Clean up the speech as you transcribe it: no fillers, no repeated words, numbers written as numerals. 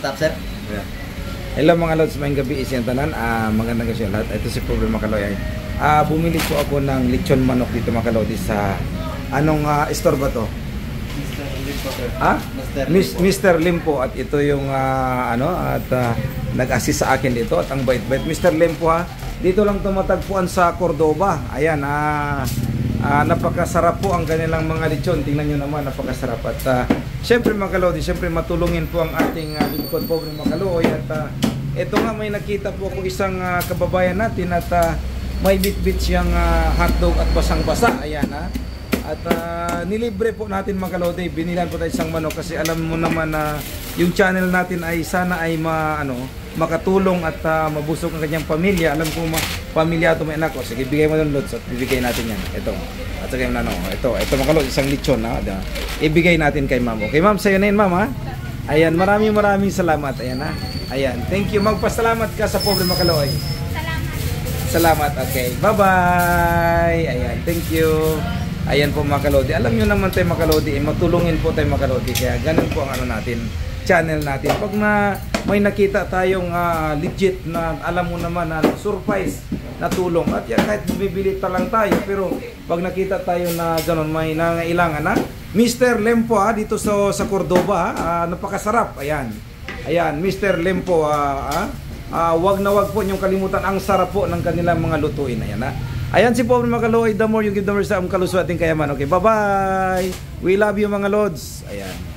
stop, sir. Yeah. Hello mga lods, maayong gabi isang tanan. Magandang gabi sa lahat. Ito si Pobre Makaloy. Bumili po ako ng lechon manok dito mga kalodi sa anong store ba to? Mr. Limpo, sir. Mr. Limpo. At ito yung nag-assist sa akin dito at ang bait-bait. Mr. Limpo dito lang tumatagpuan sa Cordoba. Ayan, napakasarap po ang kanilang mga lechon. Tingnan nyo naman, napakasarap. At syempre mga kalodi, syempre matulungin po ang ating lingkod Pobre Makaloy. At ito nga, may nakita po ako isang kababayan natin at may bit-bit siyang hotdog at basang-basa. Ayan At nilibre po natin mga kalodi. Binilan po tayo isang manok kasi alam mo naman na yung channel natin ay sana ay makatulong at mabusog ang kanyang pamilya. Alam ko pamilyado may anak ko. Sige, bigay mo doon lods at bibigay natin yan. Ito. At saka yung ito mga kalodi, isang lechon ibigay natin kay ma'am. Okay ma'am, sa'yo na yun ma'am Ayan, maraming salamat. Ayan, thank you. Magpasalamat ka sa Pobre Makaloy. Salamat. Okay, bye-bye. Ayan, thank you. Ayan po mga kalodi. Alam nyo naman tayo mga kalodi, matulungin po tayo mga kalodi. Kaya ganun po ang channel natin. Pag may nakita tayong legit na alam mo naman na surprise na tulong. At yan, kahit bumibili lang tayo. Pero pag nakita tayo na ganun, may nangailangan Mr. Lempo dito sa Cordoba napakasarap. Ayan, Mr. Lempo wag na wag po niyong kalimutan. Ang sarap po ng kanilang mga lutuin. Ayan si Pobre Makaloy. The more you give, the more sa kaluswating kayaman. Okay, bye-bye. We love you mga lods. Ayan.